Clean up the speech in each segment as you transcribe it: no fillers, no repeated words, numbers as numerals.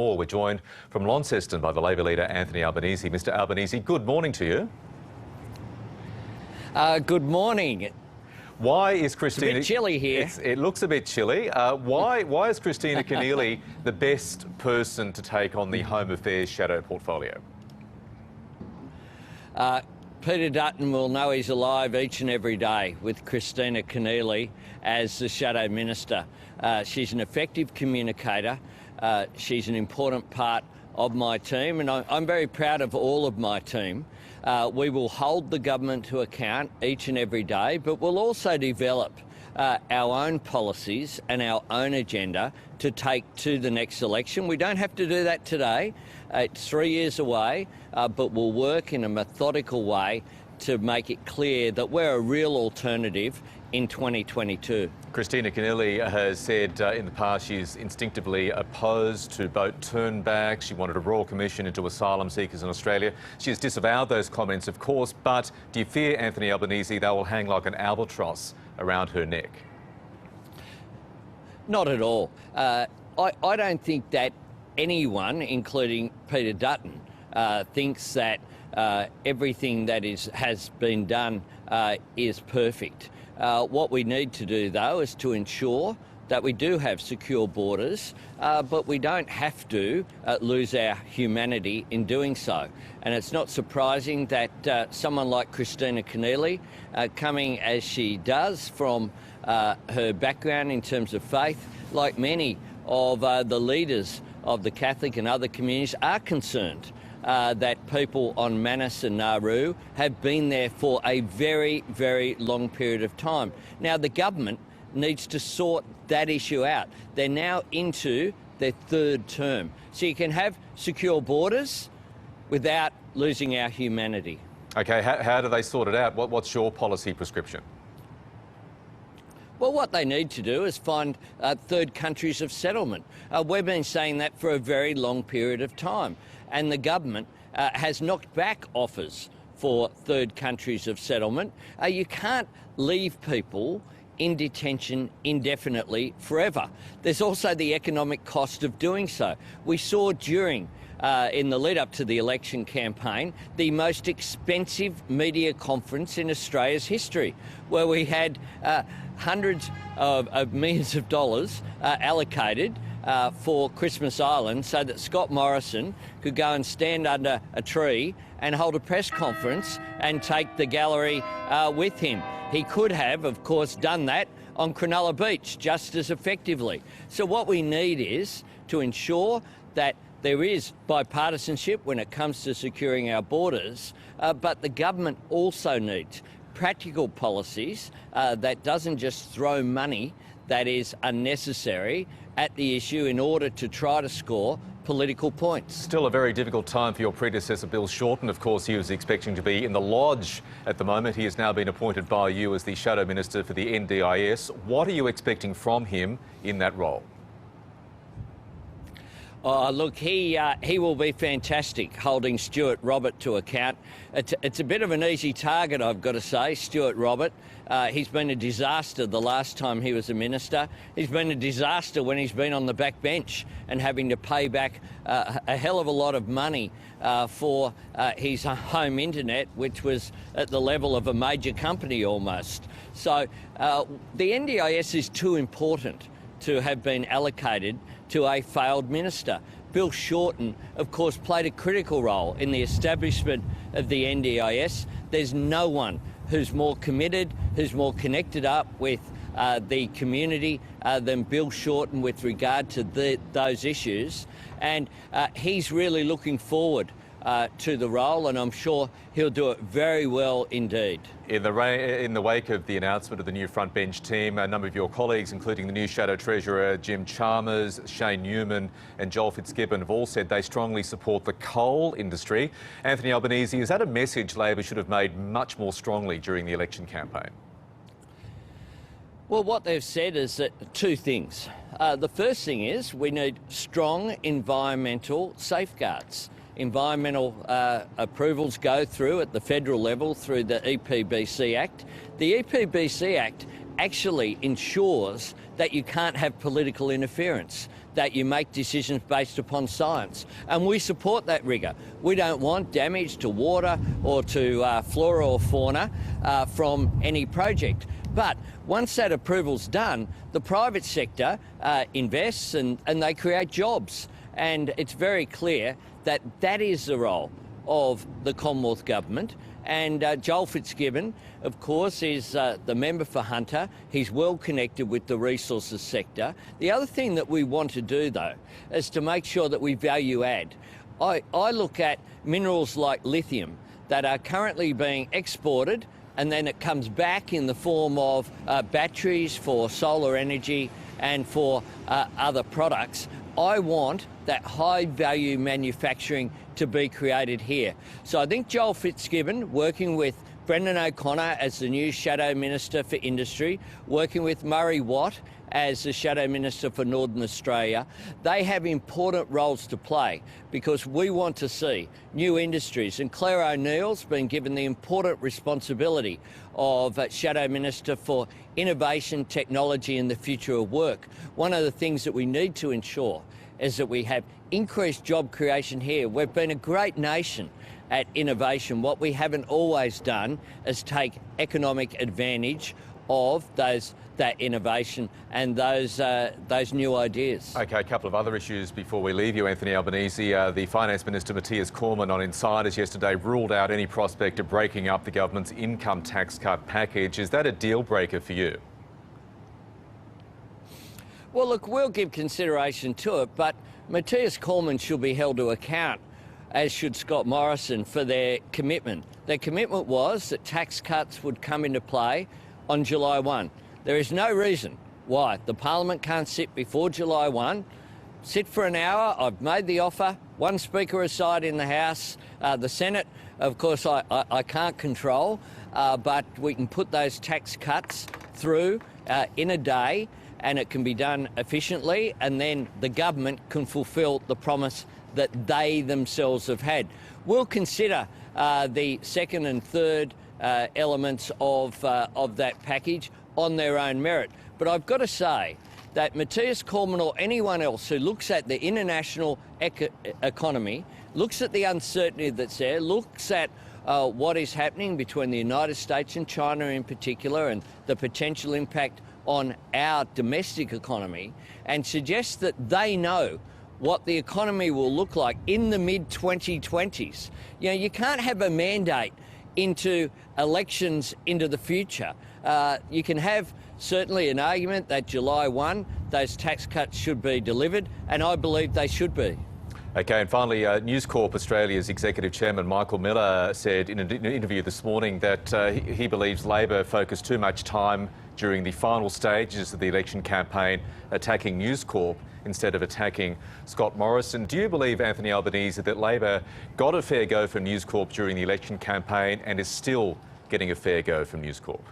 We're joined from Launceston by the Labor leader Anthony Albanese. Mr Albanese, good morning to you. Good morning. Why is Kristina... It's a bit chilly here. It looks a bit chilly. Why is Kristina Keneally the best person to take on the Home Affairs shadow portfolio? Peter Dutton will know he's alive each and every day with Kristina Keneally as the Shadow Minister. She's an effective communicator. She's an important part of my team, and I'm very proud of all of my team. We will hold the government to account each and every day, but we'll also develop our own policies and our own agenda to take to the next election. We don't have to do that today. It's 3 years away, but we'll work in a methodical way to make it clear that we're a real alternative in 2022. Kristina Keneally has said in the past she's instinctively opposed to boat turnbacks. She wanted a royal commission into asylum seekers in Australia. She has disavowed those comments, of course, but do you fear, Anthony Albanese, they will hang like an albatross around her neck? Not at all. I don't think that anyone, including Peter Dutton, thinks that everything that has been done is perfect. What we need to do, though, is to ensure that we do have secure borders, but we don't have to lose our humanity in doing so. And it's not surprising that someone like Kristina Keneally, coming as she does from her background in terms of faith, like many of the leaders of the Catholic and other communities, are concerned that people on Manus and Nauru have been there for a very, very long period of time. Now, the government needs to sort that issue out. They're now into their third term. So you can have secure borders without losing our humanity. OK, how do they sort it out? What's your policy prescription? Well, what they need to do is find third countries of settlement. We've been saying that for a very long period of time, and the government has knocked back offers for third countries of settlement. You can't leave people in detention indefinitely forever. There's also the economic cost of doing so. We saw during in the lead up to the election campaign, the most expensive media conference in Australia's history, where we had hundreds of millions of dollars allocated for Christmas Island so that Scott Morrison could go and stand under a tree and hold a press conference and take the gallery with him. He could have, of course, done that on Cronulla Beach just as effectively. So what we need is to ensure that there is bipartisanship when it comes to securing our borders, but the government also needs practical policies that doesn't just throw money that is unnecessary at the issue in order to try to score political points. Still a very difficult time for your predecessor, Bill Shorten. Of course, he was expecting to be in the lodge at the moment. He has now been appointed by you as the Shadow Minister for the NDIS. What are you expecting from him in that role? Oh, look, he will be fantastic holding Stuart Robert to account. It's a bit of an easy target, I've got to say, Stuart Robert. He's been a disaster the last time he was a minister. He's been a disaster when he's been on the back bench and having to pay back a hell of a lot of money for his home internet, which was at the level of a major company almost. So the NDIS is too important to have been allocated to a failed minister. Bill Shorten, of course, played a critical role in the establishment of the NDIS. There's no one who's more committed, who's more connected up with the community than Bill Shorten with regard to those issues. And he's really looking forward to the role, and I'm sure he'll do it very well indeed. In the wake of the announcement of the new front bench team, a number of your colleagues, including the new Shadow Treasurer Jim Chalmers, Shane Newman and Joel Fitzgibbon, have all said they strongly support the coal industry. Anthony Albanese, is that a message Labor should have made much more strongly during the election campaign? Well, what they've said is that two things. The first thing is we need strong environmental safeguards. Environmental approvals go through at the federal level through the EPBC Act. The EPBC Act actually ensures that you can't have political interference. that you make decisions based upon science. And we support that rigour. We don't want damage to water or to flora or fauna from any project. But once that approval's done, the private sector invests and they create jobs. And it's very clear that that is the role of the Commonwealth Government. And Joel Fitzgibbon, of course, is the member for Hunter. He's well connected with the resources sector. The other thing that we want to do, though, is to make sure that we value add. I look at minerals like lithium that are currently being exported, and then it comes back in the form of batteries for solar energy and for other products. I want that high-value manufacturing to be created here. So I think Joel Fitzgibbon, working with Brendan O'Connor as the new Shadow Minister for Industry, working with Murray Watt as the Shadow Minister for Northern Australia, they have important roles to play because we want to see new industries. And Claire O'Neill's been given the important responsibility of Shadow Minister for Innovation, Technology and the Future of Work. One of the things that we need to ensure is that we have increased job creation here. We've been a great nation at innovation. What we haven't always done is take economic advantage of that innovation and those new ideas. OK, a couple of other issues before we leave you, Anthony Albanese. The Finance Minister, Matthias Cormann, on Insiders yesterday ruled out any prospect of breaking up the government's income tax cut package. Is that a deal breaker for you? Well, look, we'll give consideration to it, but Matthias Cormann should be held to account, as should Scott Morrison, for their commitment. Their commitment was that tax cuts would come into play on July 1. There is no reason why the Parliament can't sit before July 1, sit for an hour. I've made the offer, one speaker aside in the House. The Senate, of course, I can't control, but we can put those tax cuts through in a day, and it can be done efficiently, and then the government can fulfil the promise that they themselves have had. We'll consider the second and third elements of that package on their own merit. But I've got to say that Matthias Cormann or anyone else who looks at the international economy, looks at the uncertainty that's there, looks at what is happening between the United States and China in particular and the potential impact on our domestic economy, and suggests that they know what the economy will look like in the mid-2020s. You know, you can't have a mandate into elections into the future. You can have certainly an argument that July 1, those tax cuts should be delivered, and I believe they should be. OK, and finally, News Corp Australia's Executive Chairman Michael Miller said in an interview this morning that he believes Labor focused too much time during the final stages of the election campaign attacking News Corp instead of attacking Scott Morrison. Do you believe, Anthony Albanese, that Labor got a fair go from News Corp during the election campaign and is still getting a fair go from News Corp?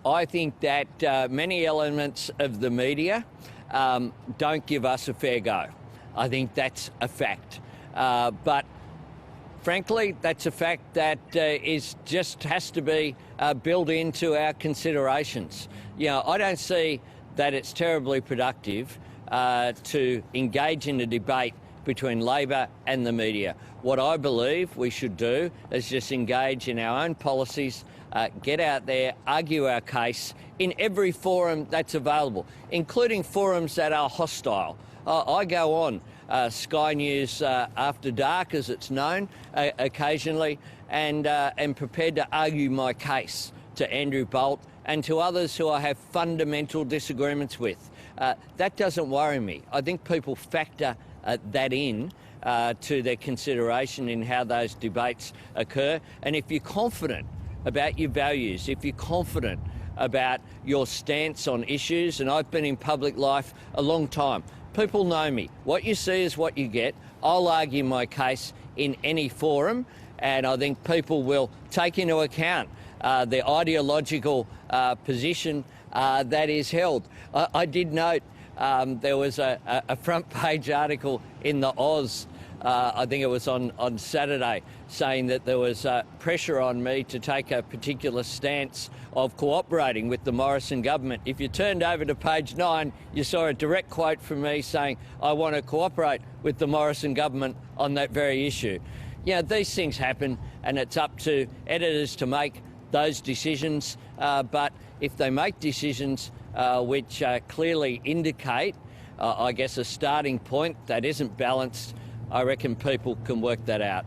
I think that many elements of the media don't give us a fair go. I think that's a fact. But frankly, that's a fact that has to be built into our considerations. You know, I don't see that it's terribly productive to engage in a debate between Labor and the media. What I believe we should do is just engage in our own policies, get out there, argue our case in every forum that's available, including forums that are hostile. I go on Sky News After Dark, as it's known, occasionally, and am prepared to argue my case to Andrew Bolt and to others who I have fundamental disagreements with. That doesn't worry me. I think people factor that in to their consideration in how those debates occur. And if you're confident about your values, if you're confident about your stance on issues, and I've been in public life a long time, people know me. What you see is what you get. I'll argue my case in any forum, and I think people will take into account the ideological position that is held. I did note there was a front page article in the Oz, I think it was on Saturday, saying that there was pressure on me to take a particular stance of cooperating with the Morrison government. If you turned over to page 9, you saw a direct quote from me saying, I want to cooperate with the Morrison government on that very issue. You know, these things happen, and it's up to editors to make those decisions. But if they make decisions which clearly indicate, I guess, a starting point that isn't balanced, I reckon people can work that out.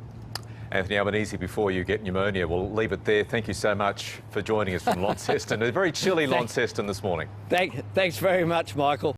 Anthony Albanese, before you get pneumonia, we'll leave it there. Thank you so much for joining us from Launceston. A very chilly Launceston this morning. Thanks very much, Michael.